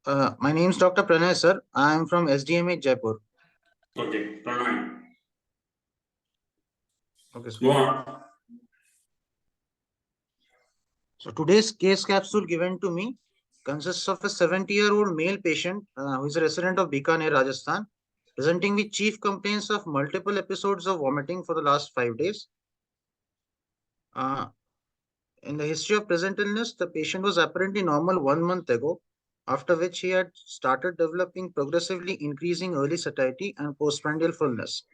My name is Dr. Pranay, sir. I am from SDMH, Jaipur. Okay, Pranoy. Okay, sir. Go on. So today's case capsule given to me consists of a 70-year-old male patient who is a resident of Bikaner, Rajasthan, presenting with chief complaints of multiple episodes of vomiting for the last 5 days. Uh, in the history of present illness, the patient was apparently normal 1 month ago, after which he had started developing progressively increasing early satiety and postprandial fullness.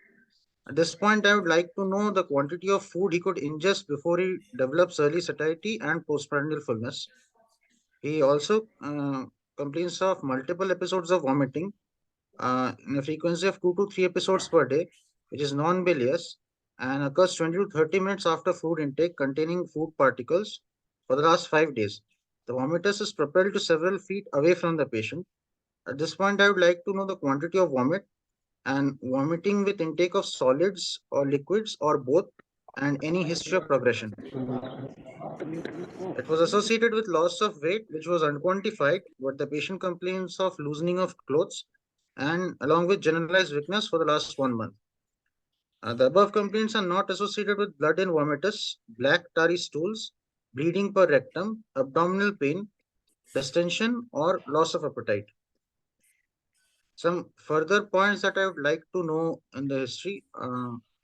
At this point, I would like to know the quantity of food he could ingest before he develops early satiety and postprandial fullness. He also complains of multiple episodes of vomiting in a frequency of 2 to 3 episodes per day, which is non-bilious and occurs 20 to 30 minutes after food intake containing food particles for the last 5 days. The vomitus is propelled to several feet away from the patient. At this point, I would like to know the quantity of vomit and vomiting with intake of solids or liquids or both, and any history of progression. It was associated with loss of weight, which was unquantified, but the patient complains of loosening of clothes and along with generalized weakness for the last 1 month. The above complaints are not associated with blood and vomitus, black tarry stools, bleeding per rectum, abdominal pain, distension, or loss of appetite. Some further points that I would like to know in the history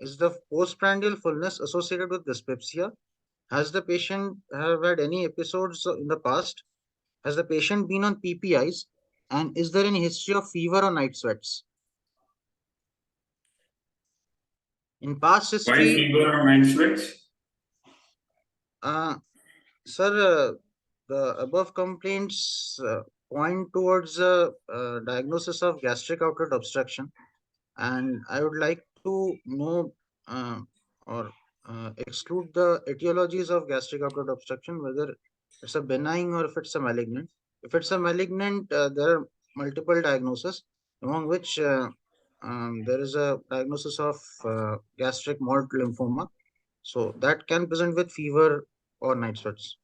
is the postprandial fullness associated with dyspepsia. Has the patient have had any episodes in the past? Has the patient been on PPIs? And is there any history of fever or night sweats? In past Why history, fever or night sweats? uh, sir, the above complaints point towards a diagnosis of gastric outlet obstruction, and I would like to know or exclude the etiologies of gastric outlet obstruction, whether it's a benign or if it's a malignant. If it's a malignant, there are multiple diagnoses, among which there is a diagnosis of gastric malt lymphoma. So that can present with fever or night sweats.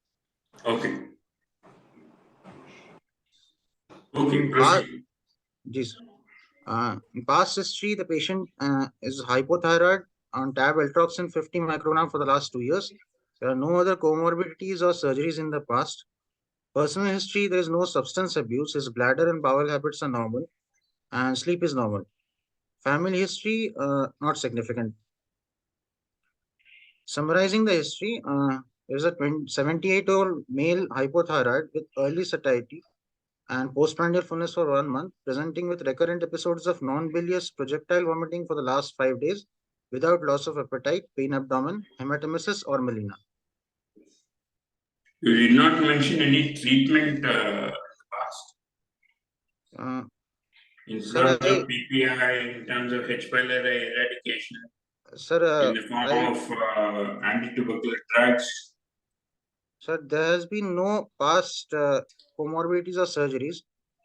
Okay. Okay, In past, proceed. in past history, the patient is hypothyroid on tab eltroxin 50 microgram for the last 2 years. There are no other comorbidities or surgeries in the past. Personal history, there is no substance abuse. His bladder and bowel habits are normal and sleep is normal. Family history, not significant. Summarizing the history, there is a 78-year-old male hypothyroid with early satiety and postprandial fullness for 1 month, presenting with recurrent episodes of non-bilious projectile vomiting for the last 5 days without loss of appetite, pain abdomen, hematemesis, or melena. You did not mention any treatment in the past Uh, in sir, terms of PPI, in terms of H. pylori eradication, sir, in the form of anti-tubercular drugs. sir, there has been no past comorbidities or surgeries,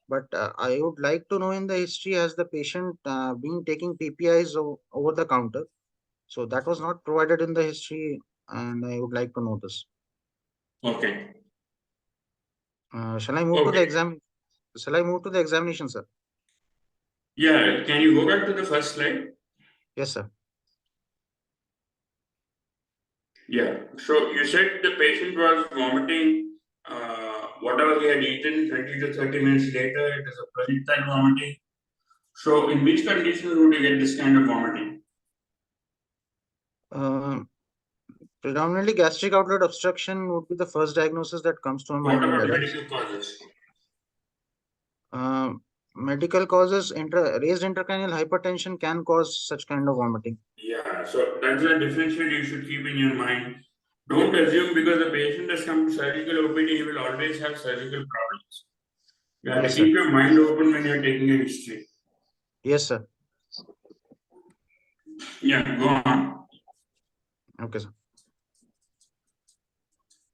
but I would like to know in the history, has the patient been taking PPIs over the counter? So that was not provided in the history, and I would like to know this. Okay. Shall I move to the Okay. exam? Shall I move to the examination, sir? Yeah, can you go back to the first slide? Yes, sir. Yeah. So you said the patient was vomiting whatever he had eaten 20 to 30 minutes later, it is a projectile vomiting. So in which conditions would you get this kind of vomiting? Uh, Predominantly, gastric outlet obstruction would be the first diagnosis that comes to my What mind in about adults. medical causes? Uh, Medical causes, raised intracranial hypertension can cause such kind of vomiting. Yeah, so that's a differential you should keep in your mind. Don't assume because the patient has come to surgical OPD, he will always have surgical problems. You have to Yes, sir. keep your mind open when you're taking a history. Yes, sir. Yeah, go on. Okay, sir.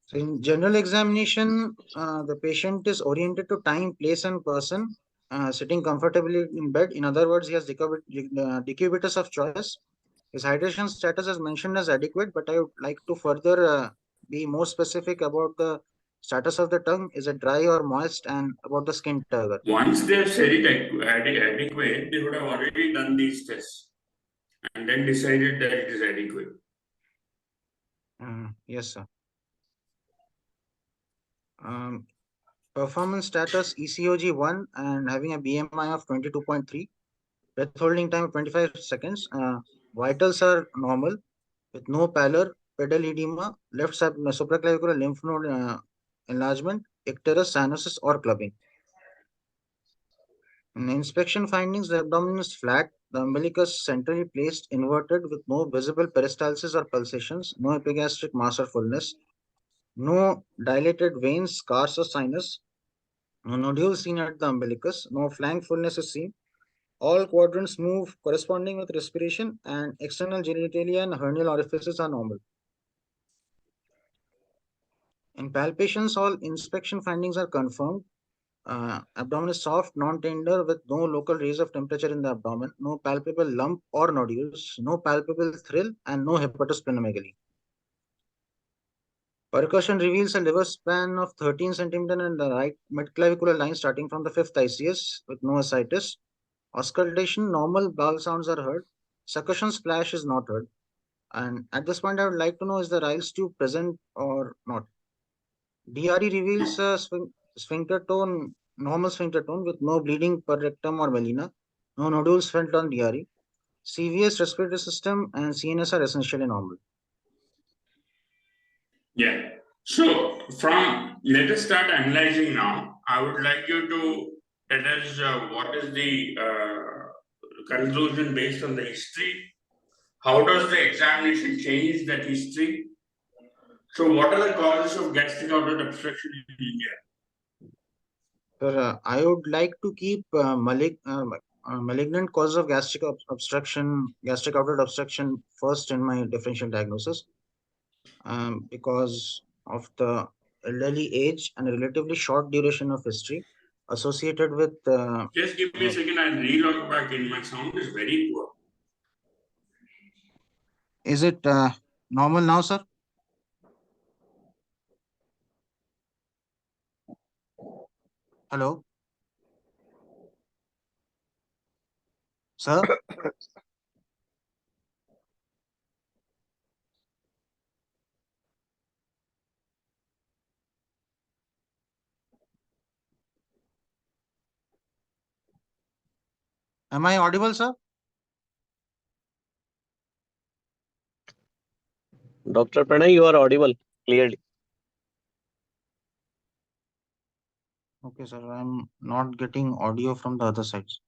So in general examination, the patient is oriented to time, place, and person, sitting comfortably in bed. In other words, he has decubitus of choice. His hydration status is mentioned as adequate, but I would like to further be more specific about the Status of the tongue, is it dry or moist, and about the skin turgor. Once they have said it adequate, they would have already done these tests and then decided that it is adequate. Yes, sir. Performance status ECOG 1 and having a BMI of 22.3, breath holding time of 25 seconds. Vitals are normal with no pallor, pedal edema, left supraclavicular lymph node enlargement, icterus, cyanosis, or clubbing. In inspection findings, the abdomen is flat, the umbilicus centrally placed inverted with no visible peristalsis or pulsations, no epigastric mass or fullness, no dilated veins, scars, or sinus, no nodule seen at the umbilicus, no flank fullness is seen. All quadrants move corresponding with respiration, and external genitalia and hernial orifices are normal. In palpations, all inspection findings are confirmed. Abdomen is soft, non-tender, with no local raise of temperature in the abdomen, no palpable lump or nodules, no palpable thrill, and no hepatosplenomegaly. Percussion reveals a liver span of 13 centimeter in the right midclavicular line starting from the 5th ICS with no ascites. Auscultation, normal bowel sounds are heard. Succussion splash is not heard. And at this point, I would like to know, is the Ryle's tube present or not? DRE reveals a sphincter tone, normal sphincter tone with no bleeding per rectum or melena, no nodules felt on DRE. CVS, respiratory system, and CNS are essentially normal. Yeah. So, let us start analyzing now. I would like you to tell us what is the conclusion based on the history. How does the examination change that history? So, what are the causes of gastric outlet obstruction in India? Sir, I would like to keep malignant causes of gastric obstruction, gastric outlet obstruction first in my differential diagnosis, because of the elderly age and relatively short duration of history associated with. Just give me a second, I'll relog back in. My sound is very poor. Is it normal now, sir? Hello? Sir? Am I audible, sir? Dr. Pranay, you are audible clearly. Okay, sir. I'm not getting audio from the other sides.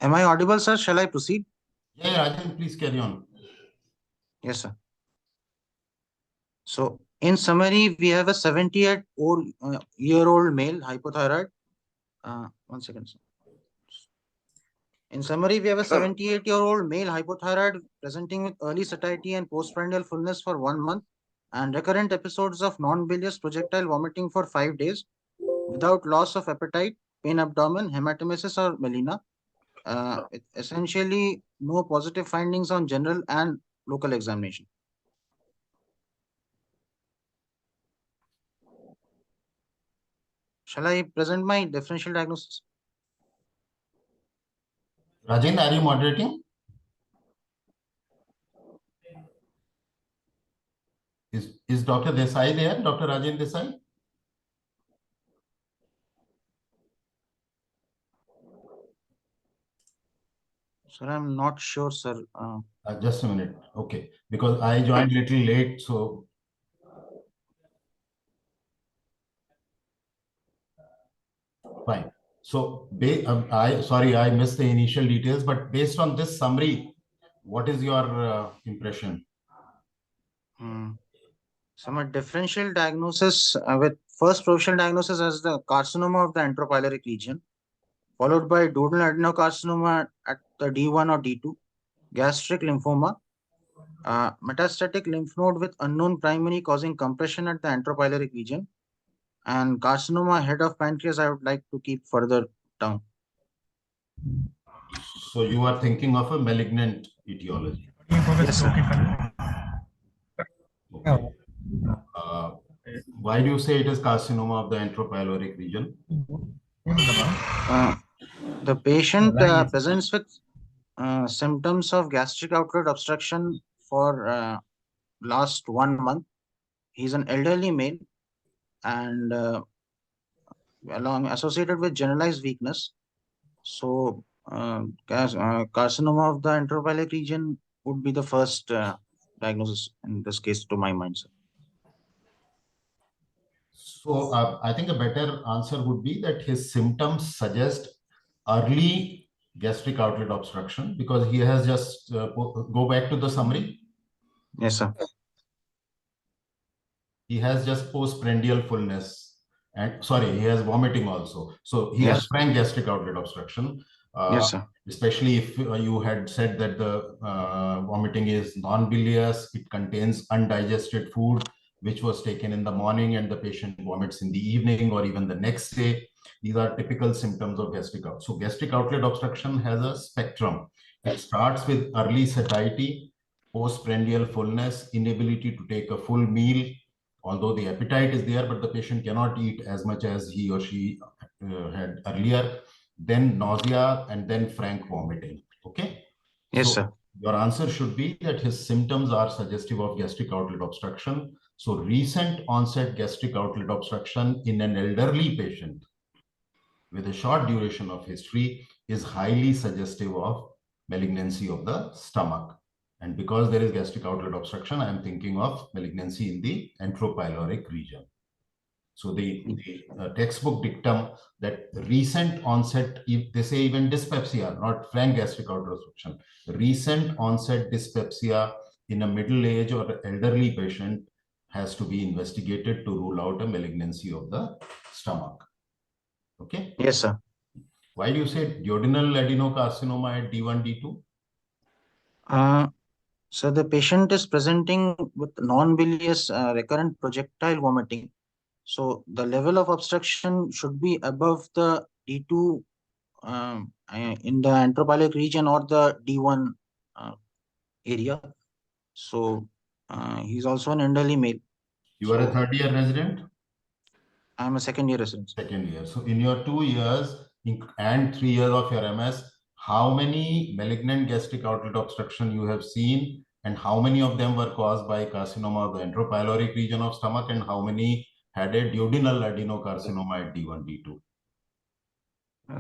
Am I audible, sir? Shall I proceed? Yeah, Rajan, please carry on. Yes, sir. So, in summary, we have a 78-year-old male hypothyroid. One second, sir. In summary, we have a 78-year-old male hypothyroid presenting with early satiety and postprandial fullness for 1 month and recurrent episodes of non-bilious projectile vomiting for 5 days without loss of appetite, pain abdomen, hematemesis or melena. Essentially, no positive findings on general and local examination. Shall I present my differential diagnosis? Rajan, are you moderating? Is Dr. Desai there? Dr. Rajan Desai? Sir, I'm not sure, sir. Just a minute. Okay. Because I joined a little late, so. Fine. So, I missed the initial details, but based on this summary, what is your impression? So my differential diagnosis with first provisional diagnosis as the carcinoma of the antropyloric region, followed by duodenal adenocarcinoma at the D1 or D2, gastric lymphoma, metastatic lymph node with unknown primary causing compression at the antropyloric region, and carcinoma head of pancreas I would like to keep further down. So you are thinking of a malignant etiology. Yes, sir. Okay. Why do you say it is carcinoma of the antropyloric region? The patient presents with symptoms of gastric outlet obstruction for last 1 month. He's an elderly male and along associated with generalized weakness. So carcinoma of the antropyloric region would be the first diagnosis in this case to my mind, sir. So I think a better answer would be that his symptoms suggest early gastric outlet obstruction, because he has just go back to the summary. Yes, sir. He has just postprandial fullness, and sorry, he has vomiting also. So he has frank gastric outlet obstruction. Yes, sir. Especially if you had said that the vomiting is non-bilious, it contains undigested food which was taken in the morning and the patient vomits in the evening or even the next day. These are typical symptoms of gastric outlet. So gastric outlet obstruction has a spectrum. It starts with early satiety, postprandial fullness, inability to take a full meal, although the appetite is there, but the patient cannot eat as much as he or she had earlier, then nausea, and then frank vomiting. Okay? Yes, so sir. Your answer should be that his symptoms are suggestive of gastric outlet obstruction. So recent onset gastric outlet obstruction in an elderly patient with a short duration of history is highly suggestive of malignancy of the stomach. And because there is gastric outlet obstruction, I am thinking of malignancy in the antropyloric region. So the textbook dictum that recent onset, if they say even dyspepsia, not frank gastric outlet obstruction, recent onset dyspepsia in a middle-aged or elderly patient has to be investigated to rule out a malignancy of the stomach. Okay? Yes, sir. Why do you say duodenal adenocarcinoma at D1, D2? So the patient is presenting with non-bilious recurrent projectile vomiting. So the level of obstruction should be above the D2 in the antropyloric region or the D1 area. So he's also an elderly male. You are a third-year resident? I'm a second-year resident. Second year. So in your 2 years and 3 years of your MS, how many malignant gastric outlet obstruction you have seen, and how many of them were caused by carcinoma of the antropyloric region of stomach, and how many had a duodenal adenocarcinoma at D1, D2?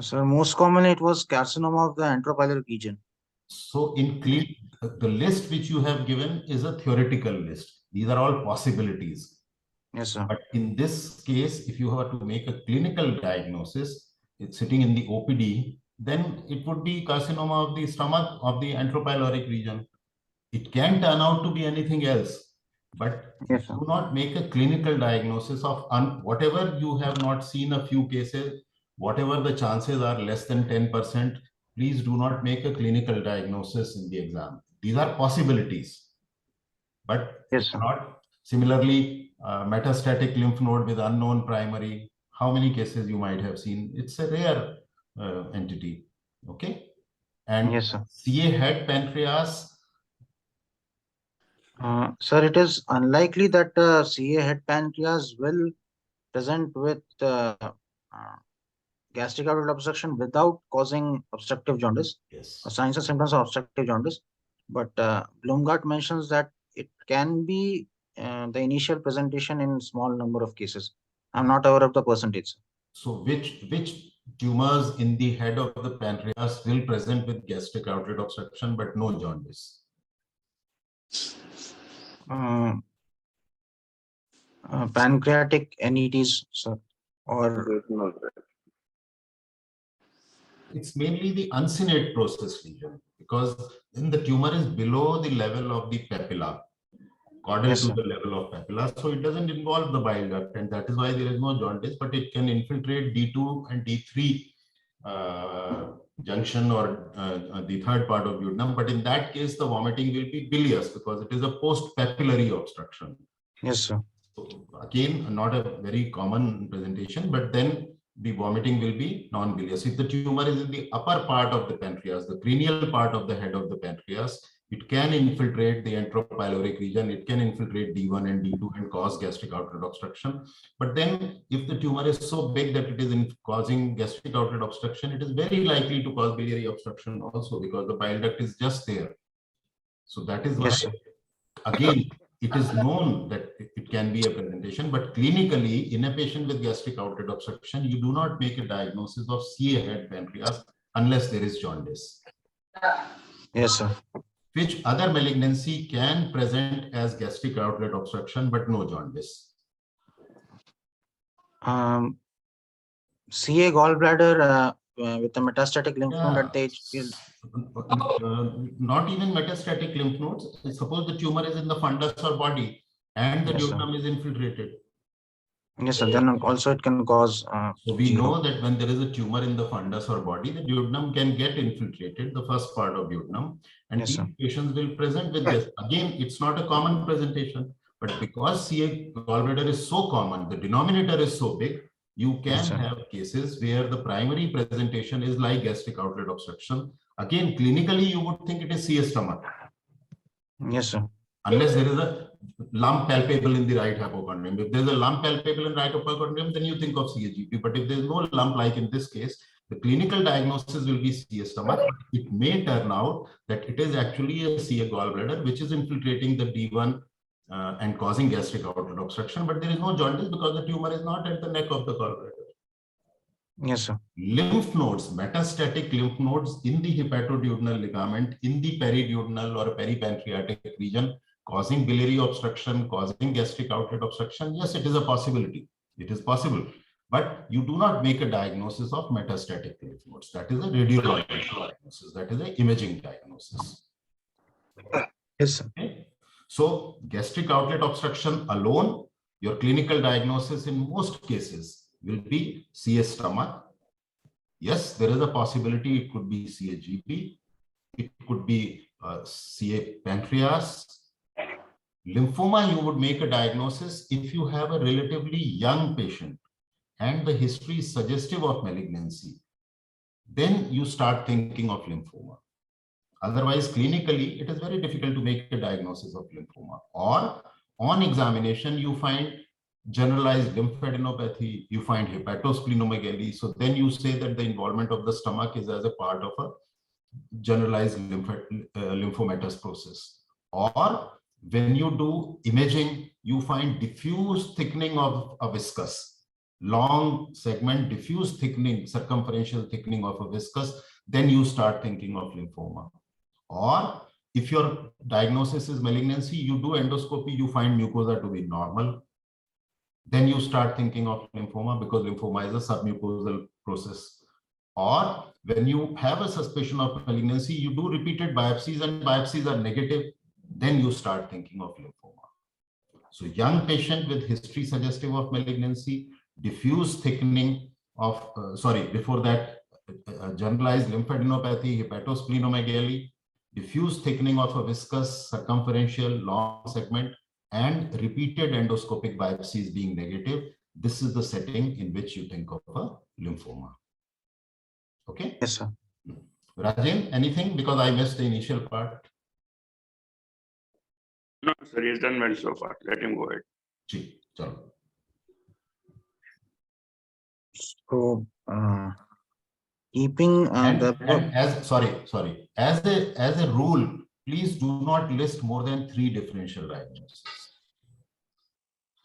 So most commonly it was carcinoma of the antropyloric region. So in the list which you have given is a theoretical list. These are all possibilities. Yes, sir. But in this case, if you have to make a clinical diagnosis, it's sitting in the OPD, then it would be carcinoma of the stomach of the antropyloric region. It can turn out to be anything else, but yes, sir. Do not make a clinical diagnosis of whatever you have not seen a few cases, whatever the chances are less than 10%, please do not make a clinical diagnosis in the exam. These are possibilities, but yes, sir. Not. Similarly, metastatic lymph node with unknown primary, how many cases you might have seen? It's a rare entity, okay? And yes, sir. CA head pancreas. Sir, it is unlikely that CA head pancreas will present with gastric outlet obstruction without causing obstructive jaundice. Yes. Signs and symptoms of obstructive jaundice. But Blumgart mentions that it can be the initial presentation in small number of cases. I'm not aware of the percentage. So which tumors in the head of the pancreas will present with gastric outlet obstruction but no jaundice? Pancreatic NETs, sir, or it's mainly the uncinate process lesion, because then the tumor is below the level of the papilla, caudal yes, to sir. the level of papilla, so it doesn't involve the bile duct, and that is why there is no jaundice, but it can infiltrate D2 and D3 junction or the third part of duodenum, but in that case the vomiting will be bilious because it is a post-papillary obstruction. Yes, sir. So again, not a very common presentation, but then the vomiting will be non-bilious. If the tumor is in the upper part of the pancreas, the cranial part of the head of the pancreas, it can infiltrate the entropyloric region. It can infiltrate D1 and D2 and cause gastric outlet obstruction. But then if the tumor is so big that it is causing gastric outlet obstruction, it is very likely to cause biliary obstruction also, because the bile duct is just there. So that is why, Yes, sir. again, it is known that it can be a presentation, but clinically in a patient with gastric outlet obstruction, you do not make a diagnosis of CA head pancreas unless there is jaundice. Yes, sir. Which other malignancy can present as gastric outlet obstruction but no jaundice? CA gallbladder with a metastatic lymph node at the HPL. Not even metastatic lymph nodes. Suppose the tumor is in the fundus or body and the Yes, sir. duodenum is infiltrated. Yes, sir. Then also it can cause. So we zero. know that when there is a tumor in the fundus or body, the duodenum can get infiltrated, the first part of duodenum, and Yes, these sir. patients will present with this. Again, it's not a common presentation, but because CA gallbladder is so common, the denominator is so big, you can Yes, sir. have cases where the primary presentation is like gastric outlet obstruction. Again, clinically, you would think it is CA stomach. Yes, sir. Unless there is a lump palpable in the right hypochondrium. If there's a lump palpable in right hypochondrium, then you think of CAGP. But if there's no lump, like in this case, the clinical diagnosis will be CA stomach. It may turn out that it is actually a CA gallbladder, which is infiltrating the D1 and causing gastric outlet obstruction. But there is no jaundice because the tumor is not at the neck of the gallbladder. Yes, sir. Lymph nodes, metastatic lymph nodes in the hepatoduodenal ligament, in the periduodenal or peripancreatic region, causing biliary obstruction, causing gastric outlet obstruction. Yes, it is a possibility. It is possible. But you do not make a diagnosis of metastatic lymph nodes. That is a radiological diagnosis. That is an imaging diagnosis. Yes, sir. Okay. So gastric outlet obstruction alone, your clinical diagnosis in most cases will be CA stomach. Yes, there is a possibility it could be CAGP. It could be CA pancreas. Lymphoma, you would make a diagnosis if you have a relatively young patient and the history is suggestive of malignancy. Then you start thinking of lymphoma. Otherwise, clinically, it is very difficult to make a diagnosis of lymphoma. Or on examination, you find generalized lymphadenopathy, you find hepatosplenomegaly. So then you say that the involvement of the stomach is as a part of a generalized lymphomatous process. Or when you do imaging, you find diffuse thickening of a viscus, long segment, diffuse thickening, circumferential thickening of a viscus, then you start thinking of lymphoma. Or if your diagnosis is malignancy, you do endoscopy, you find mucosa to be normal. Then you start thinking of lymphoma because lymphoma is a submucosal process. Or when you have a suspicion of malignancy, you do repeated biopsies and biopsies are negative, then you start thinking of lymphoma. So young patient with history suggestive of malignancy, diffuse thickening of, before that, generalized lymphadenopathy, hepatosplenomegaly, diffuse thickening of a viscous, circumferential, long segment, and repeated endoscopic biopsies being negative. This is the setting in which you think of a lymphoma. Okay? Yes, sir. Rajen, anything? Because I missed the initial part. No, sir, he's done well so far. Let him go ahead. Ji, chalo. So, keeping And as a rule, please do not list more than 3 differential diagnoses.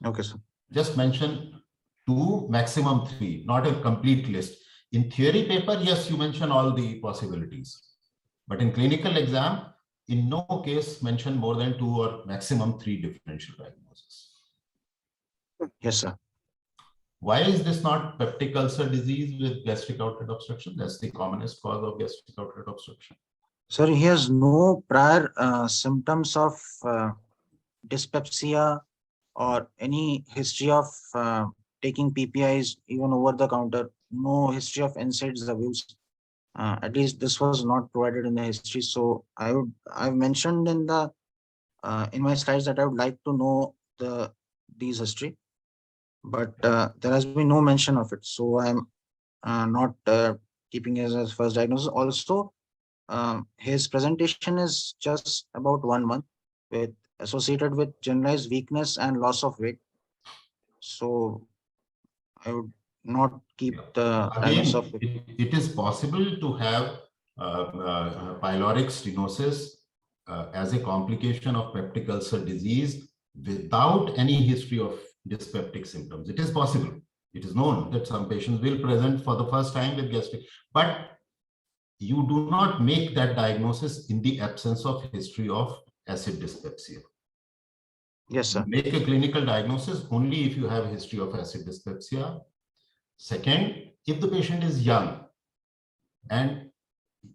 okay, sir. Just mention 2, maximum 3, not a complete list. In theory paper, yes, you mention all the possibilities. But in clinical exam, in no case mention more than 2 or maximum 3 differential diagnoses. Yes, sir. Why is this not peptic ulcer disease with gastric outlet obstruction? That's the commonest cause of gastric outlet obstruction. Sir, he has no prior symptoms of dyspepsia or any history of taking PPIs even over the counter. No history of NSAIDs abuse. At least this was not provided in the history. So I've mentioned in the in my slides that I would like to know these history, but there has been no mention of it. So I'm not keeping it as first diagnosis. Also, his presentation is just about 1 month with associated with generalized weakness and loss of weight. So I would not keep the diagnosis of Again, it is possible to have pyloric stenosis as a complication of peptic ulcer disease without any history of dyspeptic symptoms. It is possible. It is known that some patients will present for the first time with gastric, but you do not make that diagnosis in the absence of history of acid dyspepsia. Yes, sir. Make a clinical diagnosis only if you have a history of acid dyspepsia. Second, if the patient is young and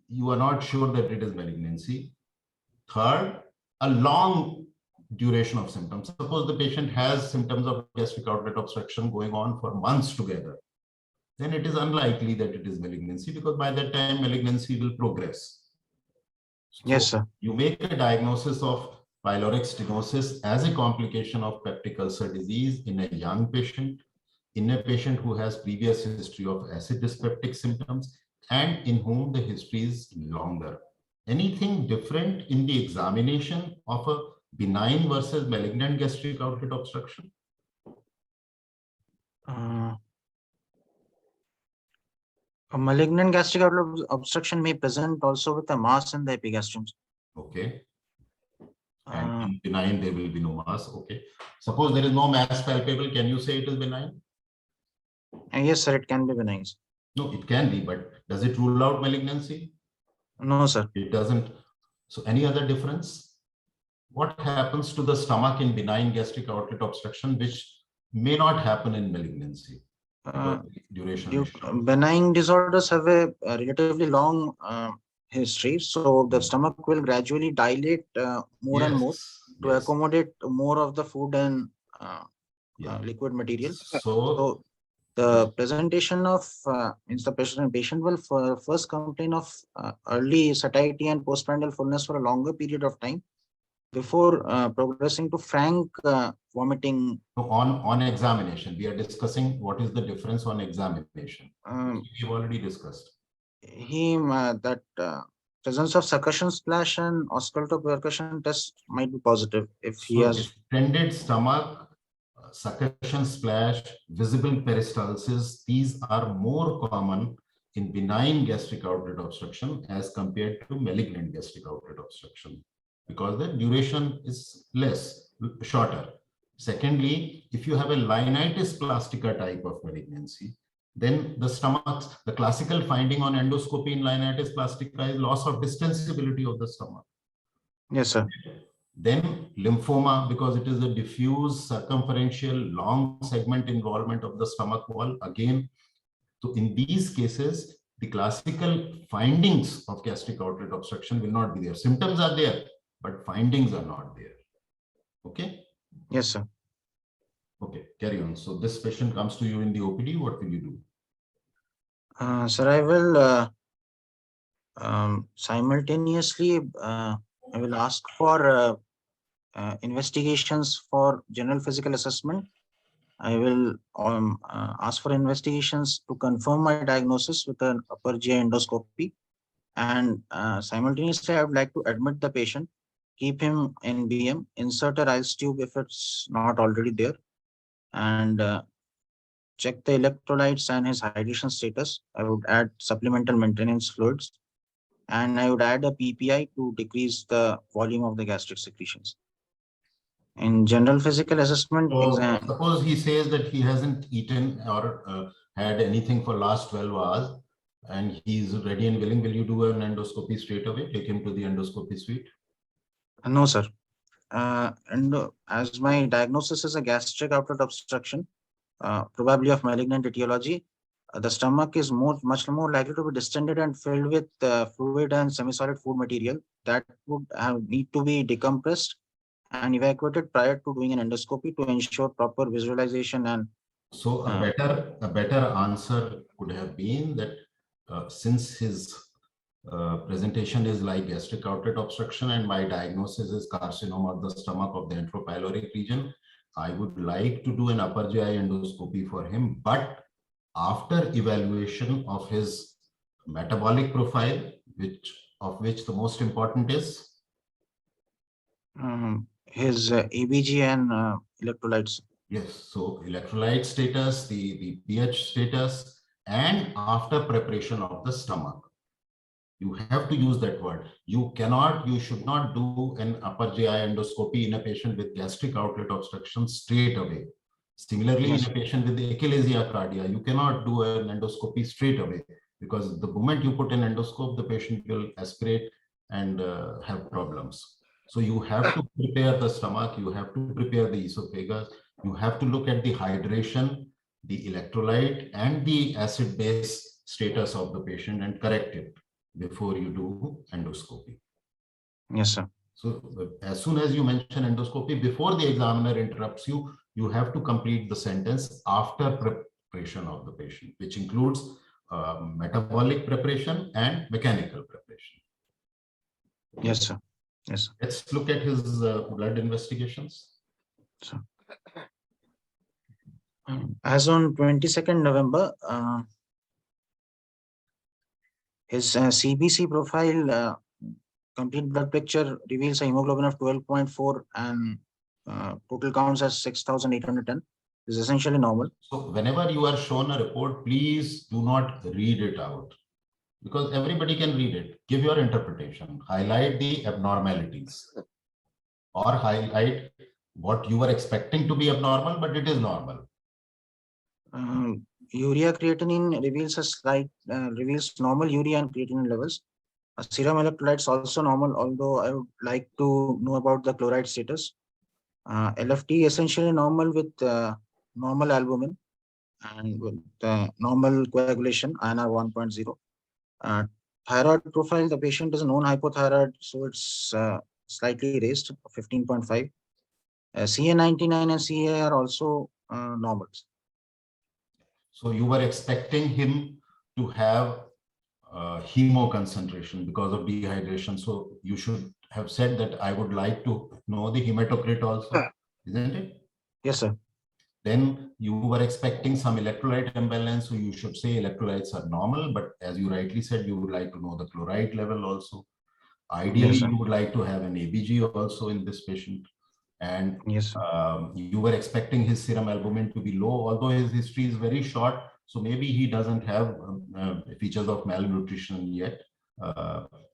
you are not sure that it is malignancy. Third, a long duration of symptoms. Suppose the patient has symptoms of gastric outlet obstruction going on for months together, then it is unlikely that it is malignancy, because by that time malignancy will progress. So Yes, sir. you make a diagnosis of pyloric stenosis as a complication of peptic ulcer disease in a young patient, in a patient who has previous history of acid dyspeptic symptoms, and in whom the history is longer. Anything different in the examination of a benign versus malignant gastric outlet obstruction? A malignant gastric outlet obstruction may present also with a mass in the epigastrium. Okay. And in benign, there will be no mass. Okay. Suppose there is no mass palpable, can you say it is benign? Yes, sir, it can be benign. No, it can be, but does it rule out malignancy? No, sir. It doesn't. So any other difference? What happens to the stomach in benign gastric outlet obstruction, which may not happen in malignancy? Duration. Benign disorders have a relatively long history, so the stomach will gradually dilate more and more to accommodate more of the food and liquid material. So the presentation of means the patient will first complain of early satiety and postprandial fullness for a longer period of time before progressing to frank vomiting. So on examination, we are discussing what is the difference on examination. We've already discussed. That presence of succussion splash and auscultopercussion test might be positive if he has distended stomach, succussion splash, visible peristalsis. These are more common in benign gastric outlet obstruction as compared to malignant gastric outlet obstruction, because the duration is shorter. Secondly, if you have a linitis plastica type of malignancy, then the classical finding on endoscopy in linitis plastica is loss of distensibility of the stomach. Yes, sir. Then lymphoma, because it is a diffuse circumferential long segment involvement of the stomach wall. Again, so in these cases, the classical findings of gastric outlet obstruction will not be there. Symptoms are there, but findings are not there. Okay? Yes, sir. Okay, carry on. So this patient comes to you in the OPD. What will you do? Sir, I will simultaneously I will ask for investigations for general physical assessment. I will ask for investigations to confirm my diagnosis with an upper GI endoscopy, and simultaneously I would like to admit the patient, keep him in BM, insert a rice tube if it's not already there, and check the electrolytes and his hydration status. I would add supplemental maintenance fluids, and I would add a PPI to decrease the volume of the gastric secretions. In general physical assessment exam, suppose he says that he hasn't eaten or had anything for last 12 hours and he's ready and willing, will you do an endoscopy straight away? Take him to the endoscopy suite? No, sir. And as my diagnosis is a gastric outlet obstruction, probably of malignant etiology, the stomach is much more likely to be distended and filled with fluid and semi-solid food material that would need to be decompressed and evacuated prior to doing an endoscopy to ensure proper visualization. And so a better answer could have been that since his presentation is like gastric outlet obstruction and my diagnosis is carcinoma of the stomach of the entropyloric region, I would like to do an upper GI endoscopy for him, but after evaluation of his metabolic profile, which of which the most important is? His EBG and electrolytes. Yes, so electrolyte status, the pH status, and after preparation of the stomach. You have to use that word. You should not do an upper GI endoscopy in a patient with gastric outlet obstruction straight away. Similarly, Yes. in a patient with achalasia cardia, you cannot do an endoscopy straight away, because the moment you put an endoscope, the patient will aspirate and have problems. So you have to prepare the stomach, you have to prepare the esophagus, you have to look at the hydration, the electrolyte, and the acid-base status of the patient and correct it before you do endoscopy. Yes, sir. So as soon as you mention endoscopy, before the examiner interrupts you, you have to complete the sentence after preparation of the patient, which includes metabolic preparation and mechanical preparation. Yes, sir. Yes, sir. Let's look at his blood investigations. So, as on 22nd November, his CBC profile, complete blood picture reveals a hemoglobin of 12.4 and total counts as 6,810. Is essentially normal. So whenever you are shown a report, please do not read it out, because everybody can read it. Give your interpretation, highlight the abnormalities, or highlight what you were expecting to be abnormal, but it is normal. Urea creatinine reveals normal urea and creatinine levels. Serum electrolytes also normal, although I would like to know about the chloride status. LFT essentially normal with normal albumin and with normal coagulation, INR 1.0. Thyroid profile, the patient is a known hypothyroid, so it's slightly raised, 15.5. CA99 and CA are also normal. So you were expecting him to have hemo concentration because of dehydration. So you should have said that I would like to know the hematocrit also, isn't it? Yes, sir. Then you were expecting some electrolyte imbalance, so you should say electrolytes are normal, but as you rightly said, you would like to know the chloride level also. Ideally, Yes, you would like to have an ABG also in this patient. And yes, you were expecting his serum albumin to be low, although his history is very short. So maybe he doesn't have features of malnutrition yet.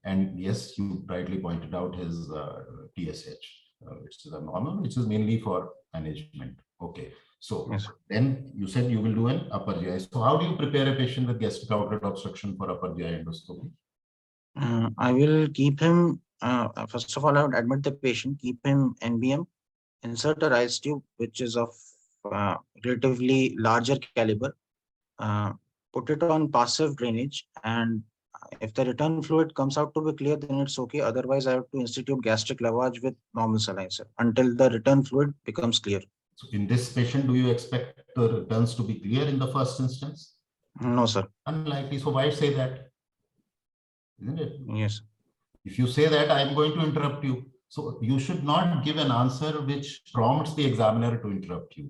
And yes, you rightly pointed out his TSH, which is a normal, which is mainly for management. Okay. So yes. then you said you will do an upper GI. So how do you prepare a patient with gastric outlet obstruction for upper GI endoscopy? I will keep him, first of all, I would admit the patient, keep him NBM, insert a rice tube, which is of relatively larger caliber, put it on passive drainage, and if the return fluid comes out to be clear, then it's okay. Otherwise, I have to institute gastric lavage with normal saline until the return fluid becomes clear. So in this patient, do you expect the returns to be clear in the first instance? No, sir. Unlikely. So why say that? Isn't it? Yes. If you say that, I'm going to interrupt you. So you should not give an answer which prompts the examiner to interrupt you.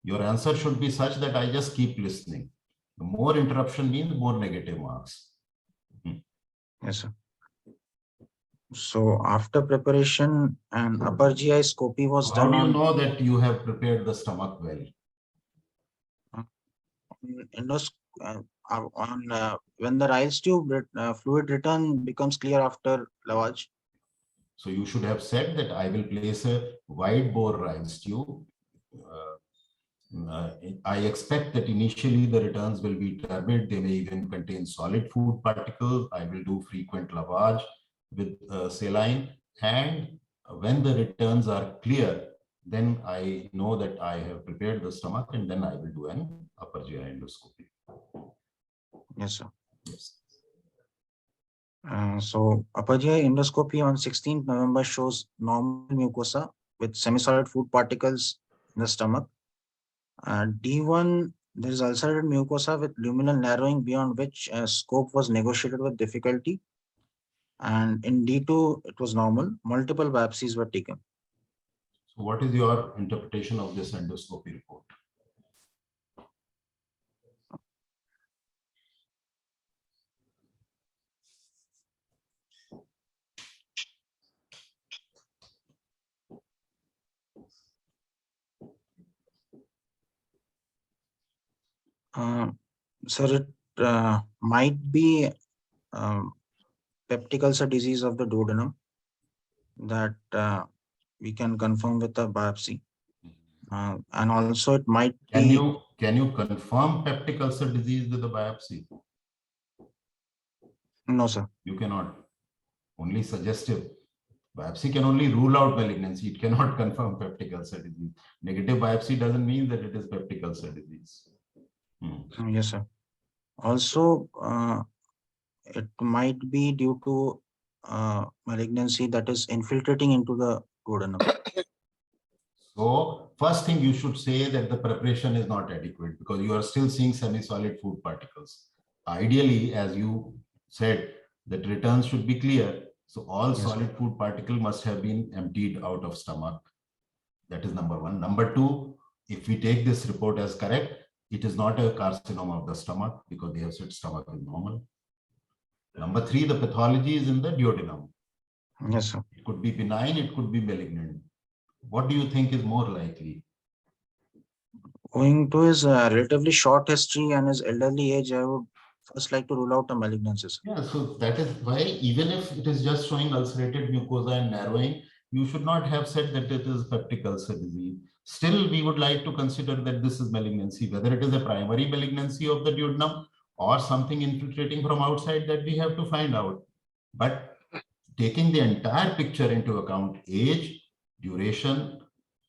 Your answer should be such that I just keep listening. The more interruption means more negative marks. Yes, sir. So after preparation, an upper GI scopy was How done do you on know that you have prepared the stomach well? When the rice tube fluid return becomes clear after lavage. So you should have said that I will place a wide bore rice tube. I expect that initially the returns will be turbid. They may even contain solid food particles. I will do frequent lavage with saline. And when the returns are clear, then I know that I have prepared the stomach, and then I will do an upper GI endoscopy. Yes, sir. Yes. So upper GI endoscopy on 16th November shows normal mucosa with semi-solid food particles in the stomach. D1, there is ulcerated mucosa with luminal narrowing, beyond which scope was negotiated with difficulty. And in D2, it was normal. Multiple biopsies were taken. So what is your interpretation of this endoscopy report? Sir, it might be peptic ulcer disease of the duodenum that we can confirm with a biopsy. And also it might Can be... you confirm peptic ulcer disease with a biopsy? No, sir. You cannot. Only suggestive. Biopsy can only rule out malignancy. It cannot confirm peptic ulcer disease. Negative biopsy doesn't mean that it is peptic ulcer disease. Yes, sir. Also, it might be due to malignancy that is infiltrating into the duodenum. So first thing you should say that the preparation is not adequate because you are still seeing semi-solid food particles. Ideally, as you said, that returns should be clear. So all solid food particle must have been emptied out of stomach. That is number one. Number two, if we take this report as correct, it is not a carcinoma of the stomach because they have said stomach is normal. Number three, the pathology is in the duodenum. Yes, sir. It could be benign, it could be malignant. What do you think is more likely? Owing to his relatively short history and his elderly age, I would first like to rule out a malignancy. Yeah, so that is why even if it is just showing ulcerated mucosa and narrowing, you should not have said that it is peptic ulcer disease. Still, we would like to consider that this is malignancy, whether it is a primary malignancy of the duodenum or something infiltrating from outside, that we have to find out. But taking the entire picture into account, age, duration,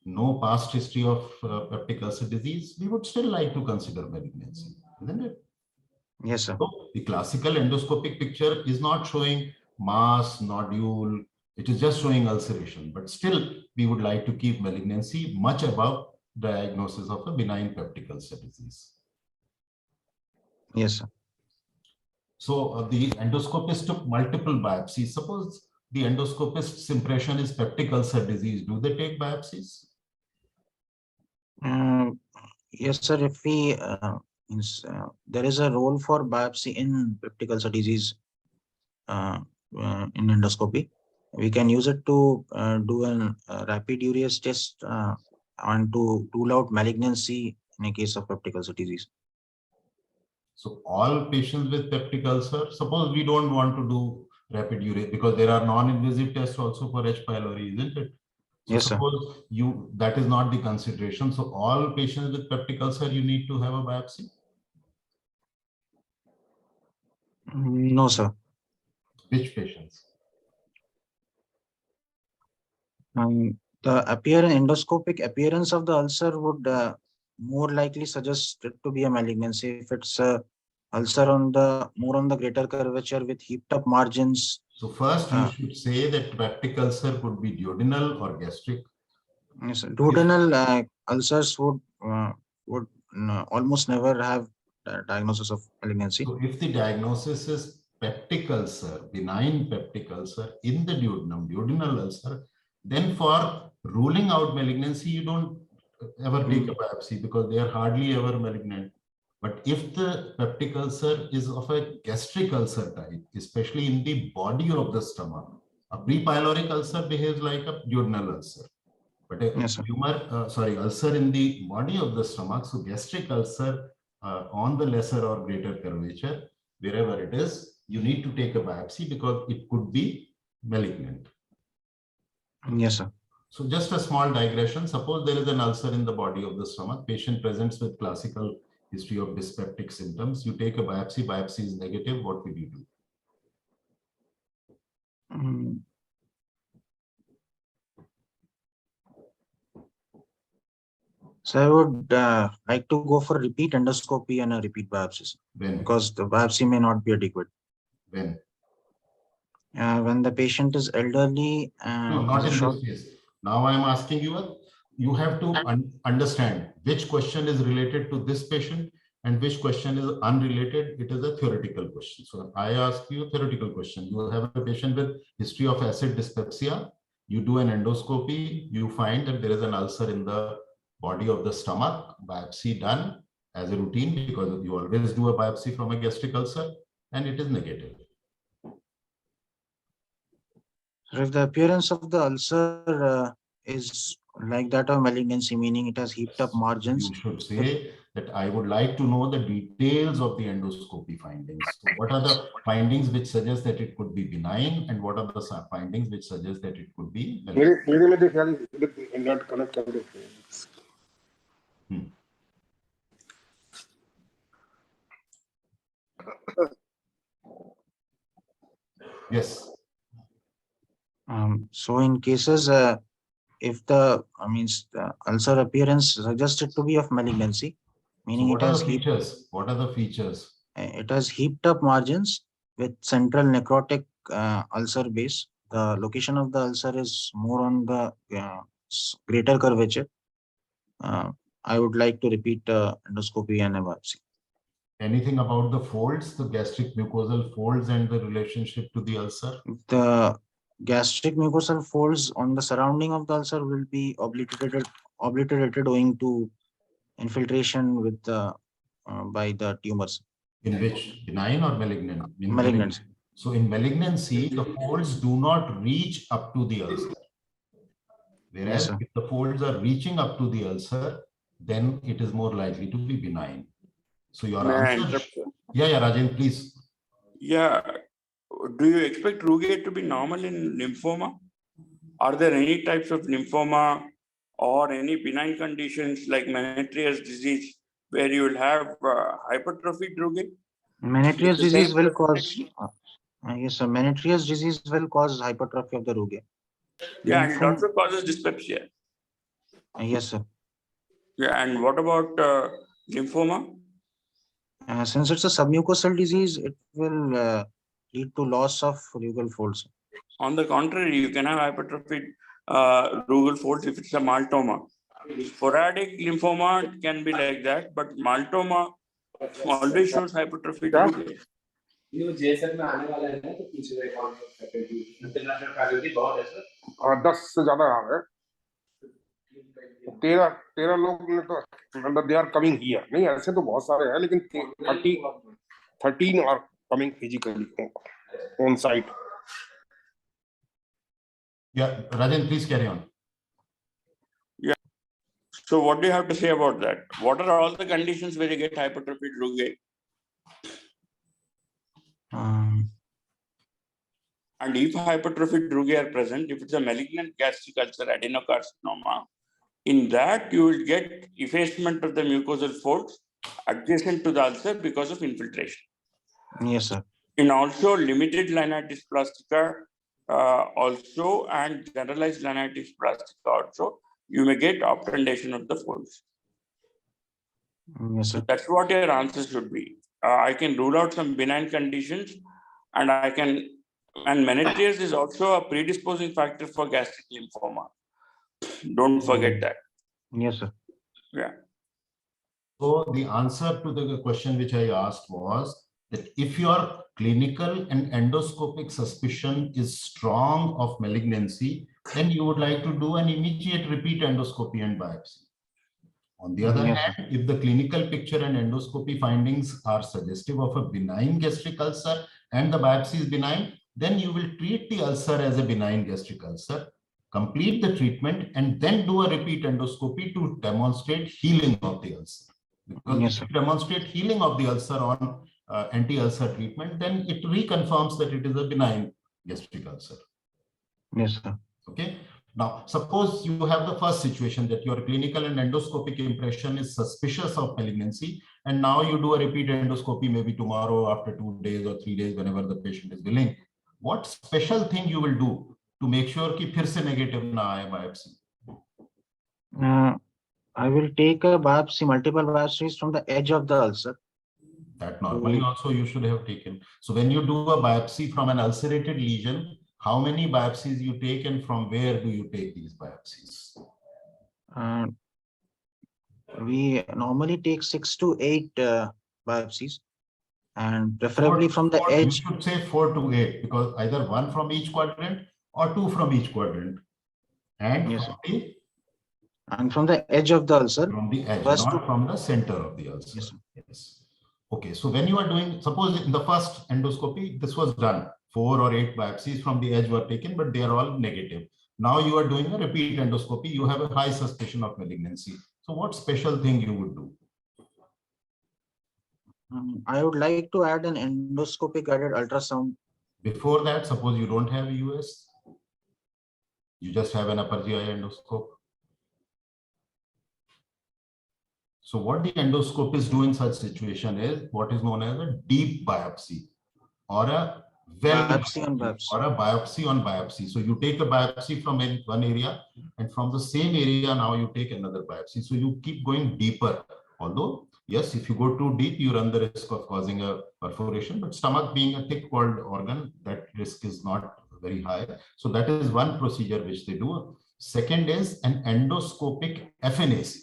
no past history of peptic ulcer disease, we would still like to consider malignancy, isn't it? Yes, sir. So the classical endoscopic picture is not showing mass, nodule, it is just showing ulceration, but still we would like to keep malignancy much above diagnosis of a benign peptic ulcer disease. Yes, sir. So the endoscopist took multiple biopsies. Suppose the endoscopist's impression is peptic ulcer disease. Do they take biopsies? Yes, sir. If we there is a role for biopsy in peptic ulcer disease in endoscopy. We can use it to do a rapid urease test and to rule out malignancy in a case of peptic ulcer disease. So all patients with peptic ulcer, suppose we don't want to do rapid urease because there are non-invasive tests also for H. pylori, isn't it? So yes, suppose sir. That is not the consideration. So all patients with peptic ulcer, you need to have a biopsy? No, sir. Which patients? The endoscopic appearance of the ulcer would more likely suggest it to be a malignancy if it's a ulcer on the greater curvature with heaped up margins. So first you should say that peptic ulcer could be duodenal or gastric. Yes, duodenal ulcers would almost never have diagnosis of malignancy. So if the diagnosis is peptic ulcer, benign peptic ulcer in the duodenal ulcer, then for ruling out malignancy, you don't ever take a biopsy because they are hardly ever malignant. But if the peptic ulcer is of a gastric ulcer type, especially in the body of the stomach, a pre-pyloric ulcer behaves like a duodenal ulcer. But a ulcer in the body of the stomach, so gastric ulcer on the lesser or greater curvature, wherever it is, you need to take a biopsy because it could be malignant. Yes, sir. So just a small digression. Suppose there is an ulcer in the body of the stomach. Patient presents with classical history of dyspeptic symptoms. You take a biopsy. Biopsy is negative. What will you do? So I would like to go for repeat endoscopy and a repeat biopsy. When? Because the biopsy may not be adequate. When? When the patient is elderly. No, not in this case. Now I am asking you, you have to understand which question is related to this patient and which question is unrelated. It is a theoretical question. So I ask you a theoretical question. You have a patient with history of acid dyspepsia. You do an endoscopy. You find that there is an ulcer in the body of the stomach. Biopsy done as a routine because you always do a biopsy from a gastric ulcer and it is negative. So if the appearance of the ulcer is like that of malignancy, meaning it has heaped up margins. You should say that I would like to know the details of the endoscopy findings. So what are the findings which suggest that it could be benign, and what are the findings which suggest that it could be Yes. So in cases, if the ulcer appearance suggested to be of malignancy, meaning So what it are has the features? What are the features? It has heaped up margins with central necrotic ulcer base. The location of the ulcer is more on the greater curvature. I would like to repeat endoscopy and a biopsy. Anything about the folds, the gastric mucosal folds and the relationship to the ulcer? The gastric mucosal folds on the surrounding of the ulcer will be obliterated owing to infiltration with the by the tumors. In which, benign or malignant? In Malignancy. So in malignancy, the folds do not reach up to the ulcer. Whereas Yes, if the folds are reaching up to the ulcer, then it is more likely to be benign. So your answer, yeah, Rajen, please. Yeah, do you expect Ruge to be normal in lymphoma? Are there any types of lymphoma or any benign conditions like Menetrius disease where you will have hypertrophic Ruge? Menetrius disease will cause yes, Menetrius disease will cause hypertrophy of the rugae. Yeah, and it also causes dyspepsia. Yes, sir. Yeah, and what about lymphoma? Since it's a submucosal disease, it will lead to loss of rugal folds. On the contrary, you can have hypertrophic rugal folds if it's a maltoma. Sporadic lymphoma can be like that, but maltoma always shows hypertrophic rugae. JST में आने वाला है ना तो पीछे से faculty international faculty बहुत है सर 10 से ज्यादा आ गए 13 लोग ने तो मतलब दे आर कमिंग हियर नहीं ऐसे तो बहुत सारे हैं लेकिन 13 are coming physically on site Yeah, Rajan, please carry on. Yeah. So what do you have to say about that? What are all the conditions where you get hypertrophic rugae? And if hypertrophic rugae are present, if it's a malignant gastric ulcer adenocarcinoma, in that you will get effacement of the mucosal folds adjacent to the ulcer because of infiltration. Yes, sir. In also limited linitis plastica also and generalized linitis plastica also, you may get obtundation of the folds. Yes, sir. So that's what your answer should be. I can rule out some benign conditions and I can, and Menetrius is also a predisposing factor for gastric lymphoma. Don't forget that. Yes, sir. Yeah. So the answer to the question which I asked was that if your clinical and endoscopic suspicion is strong of malignancy, then you would like to do an immediate repeat endoscopy and biopsy. On the other hand, if the clinical picture and endoscopy findings are suggestive of a benign gastric ulcer and the biopsy is benign, then you will treat the ulcer as a benign gastric ulcer, complete the treatment, and then do a repeat endoscopy to demonstrate healing of the ulcer. Because if you demonstrate healing of the ulcer on anti-ulcer treatment, then it reconfirms that it is a benign gastric ulcer. Yes, sir. Okay. Now, suppose you have the first situation that your clinical and endoscopic impression is suspicious of malignancy, and now you do a repeat endoscopy maybe tomorrow, after 2 days or 3 days, whenever the patient is willing. What special thing you will do to make sure कि फिर से negative ना आए biopsy? I will take a biopsy, multiple biopsies from the edge of the ulcer. That normally also you should have taken. So when you do a biopsy from an ulcerated lesion, how many biopsies you take and from where do you take these biopsies? We normally take 6 to 8 biopsies, and preferably from the edge. You should say 4 to 8 because either 1 from each quadrant or 2 from each quadrant. And Yes, from the, and from the edge of the ulcer. From the edge, not from the center of the ulcer. Yes. Yes. Okay, so when you are doing, suppose in the first endoscopy, this was done, 4 or 8 biopsies from the edge were taken, but they are all negative. Now you are doing a repeat endoscopy, you have a high suspicion of malignancy. So what special thing you would do? I would like to add an endoscopic guided ultrasound. Before that, suppose you don't have US, you just have an upper GI endoscope. So what the endoscopists do in such situation is what is known as a deep biopsy or a Biopsy on biopsy. or a biopsy on biopsy. So you take a biopsy from one area, and from the same area now you take another biopsy. So you keep going deeper. Although yes, if you go too deep, you run the risk of causing a perforation. But stomach being a thick-walled organ, that risk is not very high. So that is one procedure which they do. Second is an endoscopic FNAC.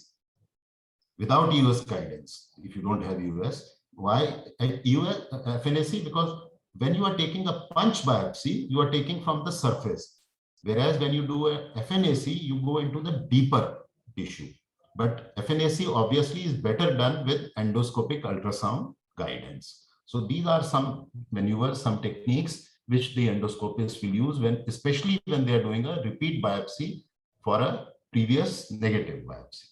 Without US guidance, if you don't have US. Why US FNAC? Because when you are taking a punch biopsy, you are taking from the surface. Whereas when you do a FNAC, you go into the deeper tissue. But FNAC obviously is better done with endoscopic ultrasound guidance. So these are some maneuvers, some techniques which the endoscopists will use when, especially when they are doing a repeat biopsy for a previous negative biopsy.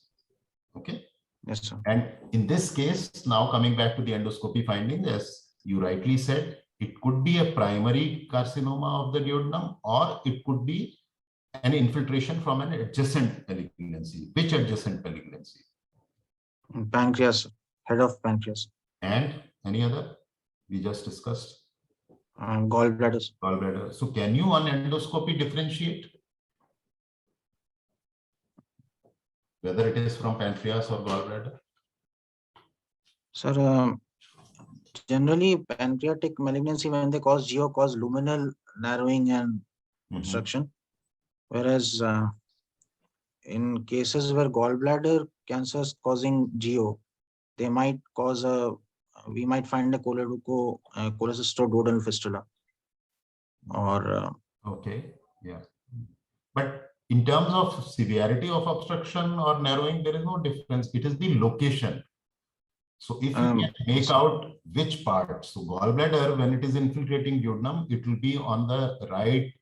Okay. Yes, sir. And in this case, now coming back to the endoscopy findings, as you rightly said, it could be a primary carcinoma of the duodenum, or it could be an infiltration from an adjacent malignancy. Which adjacent malignancy? Pancreas, head of pancreas. And any other? We just discussed. Gallbladder. Gallbladder. So can you on endoscopy differentiate whether it is from pancreas or gallbladder? Sir, generally pancreatic malignancy, when they cause GO, cause luminal narrowing and obstruction. Whereas in cases where gallbladder cancer is causing GO, they might cause we might find a cholecystoduodenal fistula. Or okay, yeah. But in terms of severity of obstruction or narrowing, there is no difference. It is the location. So if you can make out which part, so gallbladder, when it is infiltrating duodenum, it will be on the right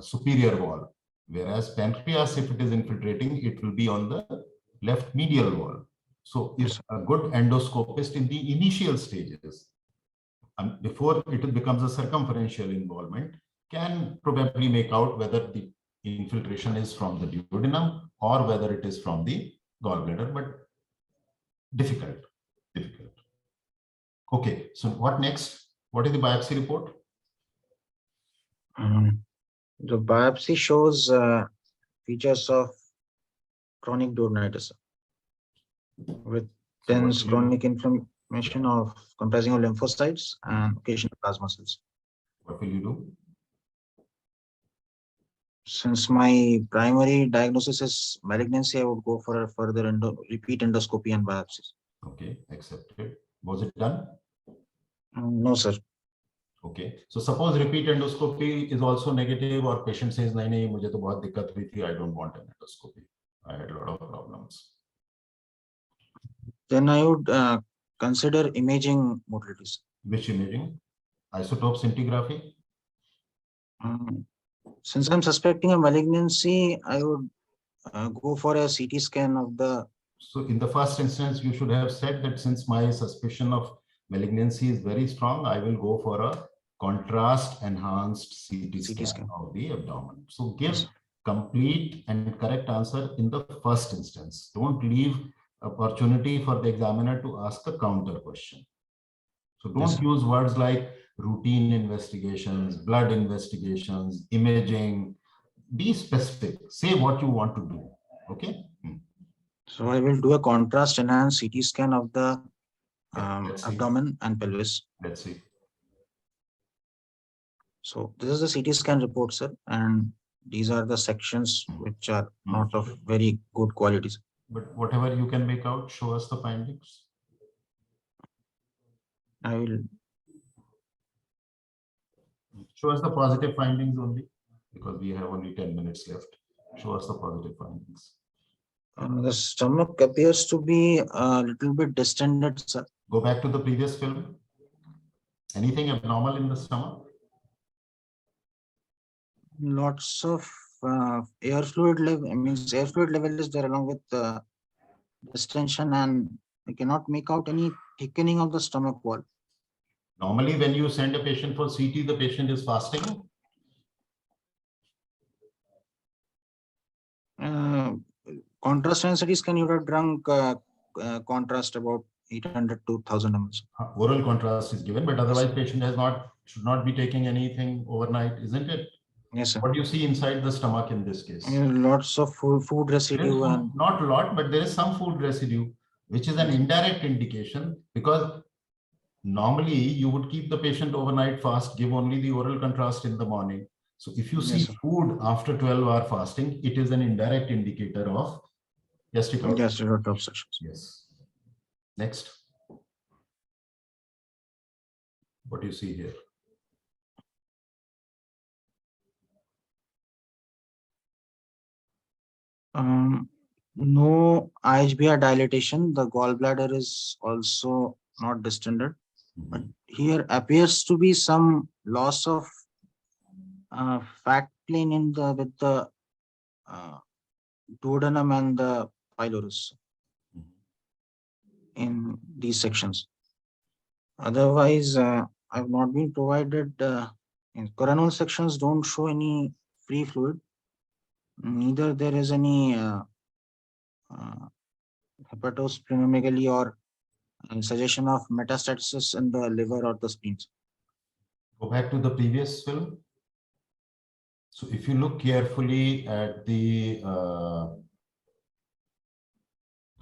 superior wall. Whereas pancreas, if it is infiltrating, it will be on the left medial wall. So if a good endoscopist in the initial stages, and before it becomes a circumferential involvement, can probably make out whether the infiltration is from the duodenum or whether it is from the gallbladder, but difficult. Okay, so what next? What is the biopsy report? The biopsy shows features of chronic duodenitis with dense chronic inflammation of comprising of lymphocytes and occasional plasma cells. What will you do? Since my primary diagnosis is malignancy, I would go for a further repeat endoscopy and biopsies. Okay, accepted. Was it done? No, sir. Okay, so suppose repeat endoscopy is also negative, or patient says, "Nahi, nahi, mujhe to bahut dikkat hui thi, I don't want an endoscopy. I had a lot of problems." Then I would consider imaging modalities. Which imaging? Isotope scintigraphy? Since I'm suspecting a malignancy, I would go for a CT scan of the. So in the first instance, you should have said that since my suspicion of malignancy is very strong, I will go for a contrast enhanced CT scan of the abdomen. So give complete and correct answer in the first instance. Don't leave opportunity for the examiner to ask a counter question. So don't use words like routine investigations, blood investigations, imaging. Be specific. Say what you want to do. Okay. So I will do a contrast enhanced CT scan of the abdomen and pelvis. Let's see. So this is the CT scan report, sir, and these are the sections which are not of very good quality. But whatever you can make out, show us the findings. I will show us the positive findings only, because we have only 10 minutes left. Show us the positive findings. The stomach appears to be a little bit distended, sir. Go back to the previous film. Anything abnormal in the stomach? Lots of air fluid level. I mean, air fluid level is there along with distension and I cannot make out any thickening of the stomach wall. Normally, when you send a patient for CT, the patient is fasting. Contrast and CT scan, you would have drunk contrast about 800 to 1000 ml. Oral contrast is given, but otherwise patient should not be taking anything overnight, isn't it? Yes, sir. What do you see inside the stomach in this case? Lots of food residue and not a lot, but there is some food residue, which is an indirect indication, because normally you would keep the patient overnight fast, give only the oral contrast in the morning. So if you see food after 12-hour fasting, it is an indirect indicator of gastric obstruction. Yes. Next. What do you see here? No IHBR dilatation. The gallbladder is also not distended, but here appears to be some loss of fat plane in with the duodenum and the pylorus in these sections. Otherwise, I've not been provided. In coronal sections don't show any free fluid. Neither there is any hepatosplenomegaly or suggestion of metastasis in the liver or the spleens. Go back to the previous film. So if you look carefully at the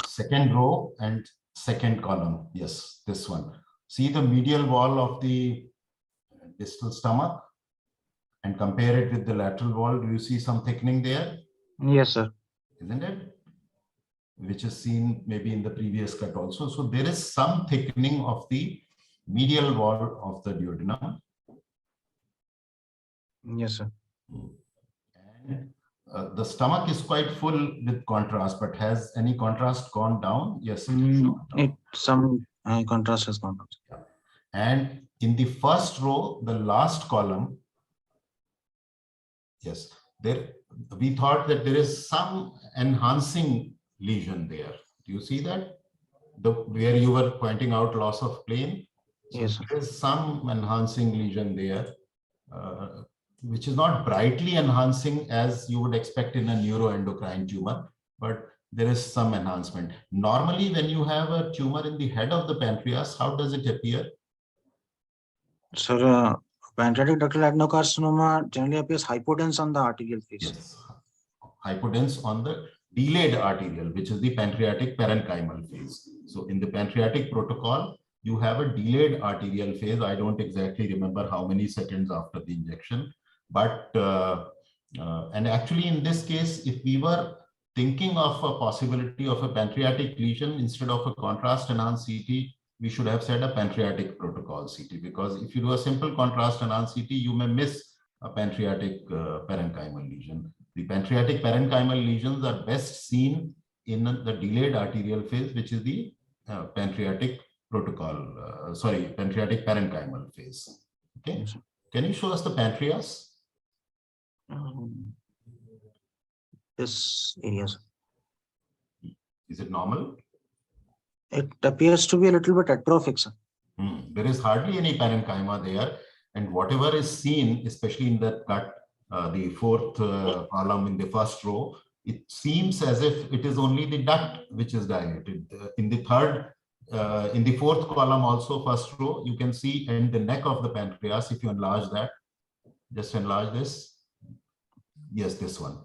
second row and second column, yes, this one. See the medial wall of the distal stomach and compare it with the lateral wall. Do you see some thickening there? Yes, sir. Isn't it? Which is seen maybe in the previous cut also. So there is some thickening of the medial wall of the duodenum. Yes, sir. And the stomach is quite full with contrast, but has any contrast gone down? Yes, some contrast has gone down. Yeah. And in the first row, the last column, yes, there we thought that there is some enhancing lesion there. Do you see that? Where you were pointing out loss of plane. So yes, there is some enhancing lesion there, which is not brightly enhancing as you would expect in a neuroendocrine tumor, but there is some enhancement. Normally, when you have a tumor in the head of the pancreas, how does it appear? Sir, pancreatic ductal adenocarcinoma generally appears hypodense on the arterial face. Yes, hypodense on the delayed arterial, which is the pancreatic parenchymal phase. So in the pancreatic protocol, you have a delayed arterial phase. I don't exactly remember how many seconds after the injection, but and actually in this case, if we were thinking of a possibility of a pancreatic lesion instead of a contrast enhanced CT, we should have said a pancreatic protocol CT, because if you do a simple contrast enhanced CT, you may miss a pancreatic parenchymal lesion. The pancreatic parenchymal lesions are best seen in the delayed arterial phase, which is the pancreatic protocol, pancreatic parenchymal phase. Okay. Can you show us the pancreas? This area. Is it normal? It appears to be a little bit atrophic, sir. There is hardly any parenchyma there, and whatever is seen, especially in that cut, the fourth column in the first row, it seems as if it is only the duct which is dilated. In the fourth column also, first row, you can see in the neck of the pancreas, if you enlarge that, just enlarge this. Yes, this one.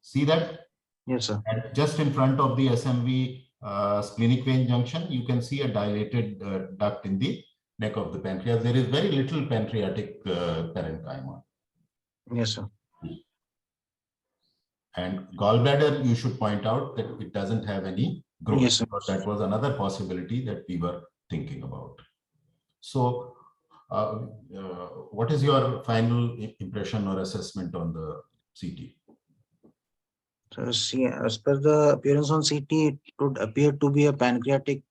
See that? Yes, sir. And just in front of the SMV splenic vein junction, you can see a dilated duct in the neck of the pancreas. There is very little pancreatic parenchyma. Yes, sir. And gallbladder, you should point out that it doesn't have any growth. Yes, sir. Because that was another possibility that we were thinking about. So, what is your final impression or assessment on the CT? So, see, as per the appearance on CT, it would appear to be a pancreatic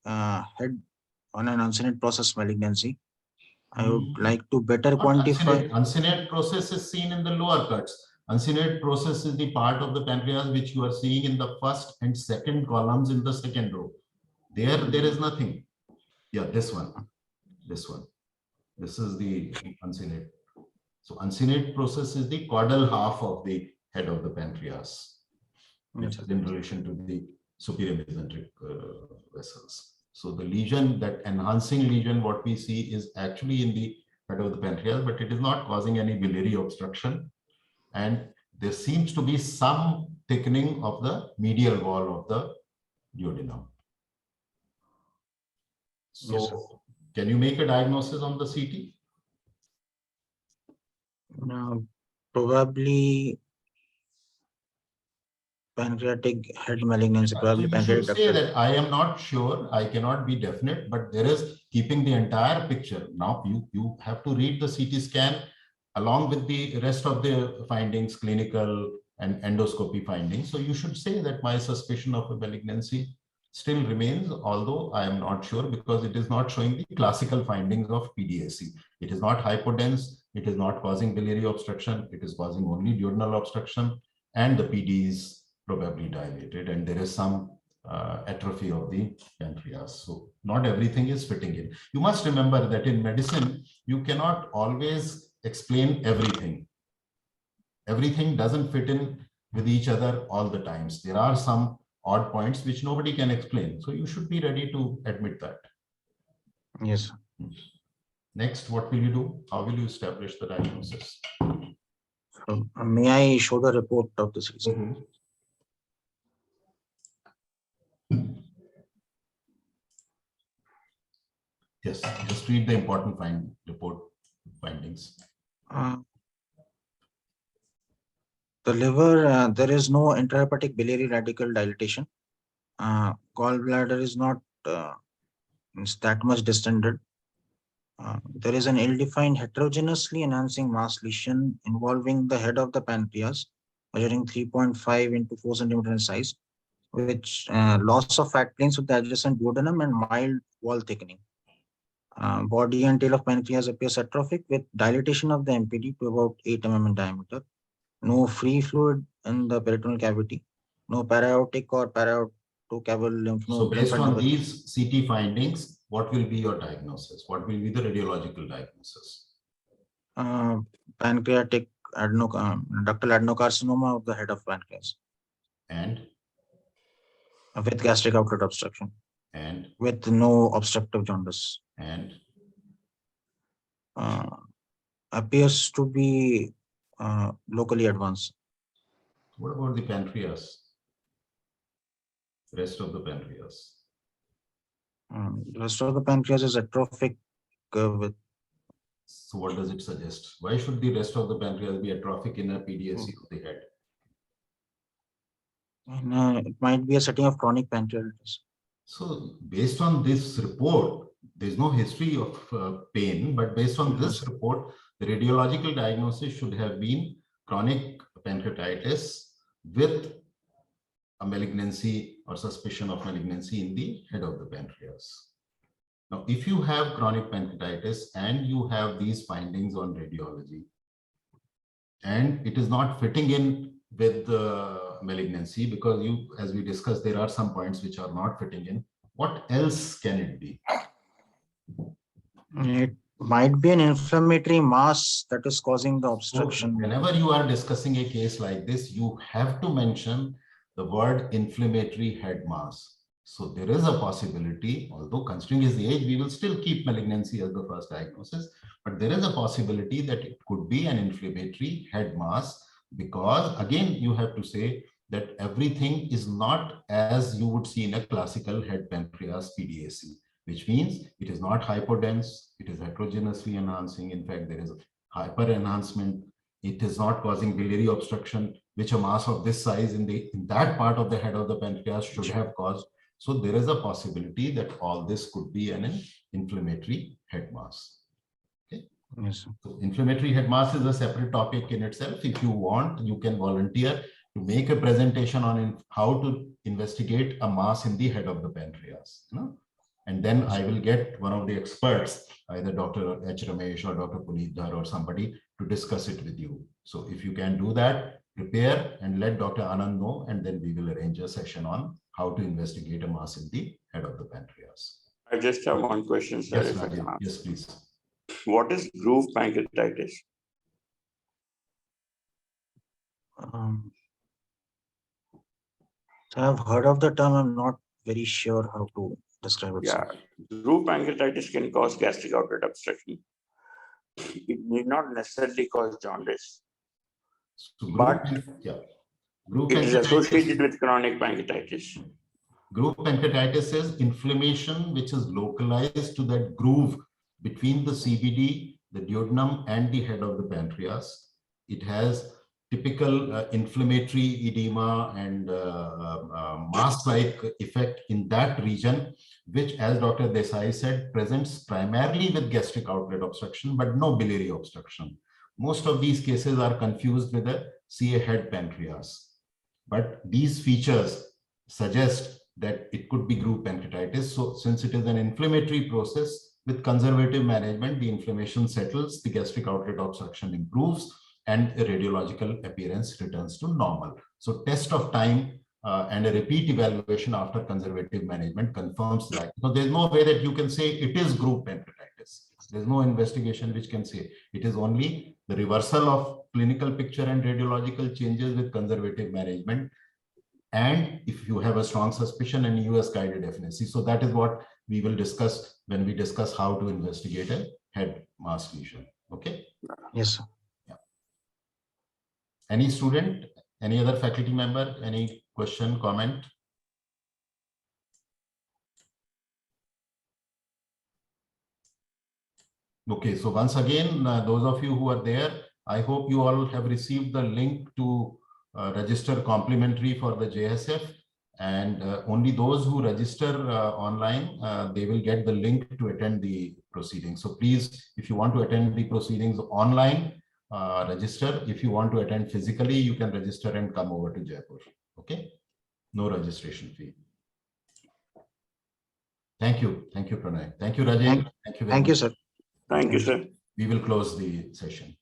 head on an uncinate process malignancy. I would like to better quantify. Uncinate process is seen in the lower cuts. Uncinate process is the part of the pancreas which you are seeing in the first and second columns in the second row. There is nothing. Yeah, this one. This is the uncinate. So uncinate process is the caudal half of the head of the pancreas, which is in relation to the superior mesenteric vessels. So the lesion, that enhancing lesion, what we see is actually in the head of the pancreas, but it is not causing any biliary obstruction. And there seems to be some thickening of the medial wall of the duodenum. So can you make a diagnosis on the CT? Probably pancreatic head malignancy, So probably you pancreatic should say ductal. that I am not sure, I cannot be definite, but there is keeping the entire picture. Now you have to read the CT scan along with the rest of the findings, clinical and endoscopy findings. So you should say that my suspicion of a malignancy still remains, although I am not sure because it is not showing the classical findings of PDAC. It is not hypodense, it is not causing biliary obstruction, it is causing only duodenal obstruction, and the PD is probably dilated, and there is some atrophy of the pancreas. So not everything is fitting in. You must remember that in medicine, you cannot always explain everything. Everything doesn't fit in with each other all the times. There are some odd points which nobody can explain. So you should be ready to admit that. Yes. Next, what will you do? How will you establish the diagnosis? So, may I show the report of the CT? Yes, just read the important report findings. The liver, there is no intrahepatic biliary radical dilatation. Gallbladder is not that much distended. There is an ill-defined heterogeneously enhancing mass lesion involving the head of the pancreas, measuring 3.5 into 4 centimeter in size, which loss of fat planes with the adjacent duodenum and mild wall thickening. Body and tail of pancreas appears atrophic with dilatation of the MPD to about 8 mm in diameter. No free fluid in the peritoneal cavity. No para-aortic or para-aortocaval lymph node. So based on these CT findings, what will be your diagnosis? What will be the radiological diagnosis? Pancreatic ductal adenocarcinoma of the head of pancreas. And? With gastric outlet obstruction. And? With no obstructive jaundice. And? Appears to be locally advanced. What about the pancreas? Rest of the pancreas? The rest of the pancreas is atrophic with. So what does it suggest? Why should the rest of the pancreas be atrophic in a PDAC of the head? It might be a setting of chronic pancreatitis. So based on this report, there's no history of pain, but based on this report, the radiological diagnosis should have been chronic pancreatitis with a malignancy or suspicion of malignancy in the head of the pancreas. Now, if you have chronic pancreatitis and you have these findings on radiology, and it is not fitting in with the malignancy, because you, as we discussed, there are some points which are not fitting in, what else can it be? It might be an inflammatory mass that is causing the obstruction. So whenever you are discussing a case like this, you have to mention the word inflammatory head mass. So there is a possibility, although considering is the age, we will still keep malignancy as the first diagnosis, but there is a possibility that it could be an inflammatory head mass, because again, you have to say that everything is not as you would see in a classical head pancreas PDAC, which means it is not hypodense, it is heterogeneously enhancing. In fact, there is hyper enhancement. It is not causing biliary obstruction, which a mass of this size in that part of the head of the pancreas should have caused. So there is a possibility that all this could be an inflammatory head mass. Okay. Yes. So inflammatory head mass is a separate topic in itself. If you want, you can volunteer to make a presentation on how to investigate a mass in the head of the pancreas. And then I will get one of the experts, either Dr. H. Ramesh or Dr. Puneet Dhar or somebody, to discuss it with you. So if you can do that, prepare and let Dr. Anand know, and then we will arrange a session on how to investigate a mass in the head head of the pancreas. I just have one question, sir. Yes, If I can Rajesh. ask. Yes, please. What is groove pancreatitis? So I've heard of the term. I'm not very sure how to describe it. Yeah, groove pancreatitis can cause gastric outlet obstruction. It need not necessarily cause jaundice, So but groove it is pancreatitis, associated with chronic pancreatitis. groove pancreatitis is inflammation which is localized to that groove between the CBD, the duodenum, and the head of the pancreas. It has typical inflammatory edema and mass-like effect in that region, which, as Dr. Desai said, presents primarily with gastric outlet obstruction, but no biliary obstruction. Most of these cases are confused with a CA head pancreas. But these features suggest that it could be groove pancreatitis. So since it is an inflammatory process, with conservative management, the inflammation settles, the gastric outlet obstruction improves, and a radiological appearance returns to normal. So test of time and a repeat evaluation after conservative management confirms that. So there's no way that you can say it is groove pancreatitis. There's no investigation which can say it is only the reversal of clinical picture and radiological changes with conservative management. And if you have a strong suspicion and US guided FNAC. So that is what we will discuss when we discuss how to investigate a head mass lesion. Okay. Yes, sir. Any student, any other faculty member, any question, comment? Okay, so once again, those of you who are there, I hope you all have received the link to register complimentary for the JSF, and only those who register online, they will get the link to attend the proceedings. So please, if you want to attend the proceedings online, register. If you want to attend physically, you can register and come over to Jaipur. Okay, no registration fee. Thank you, Pranay. Thank you, Rajendra. Thank you very much. Thank you, sir. Thank you, sir. We will close the session.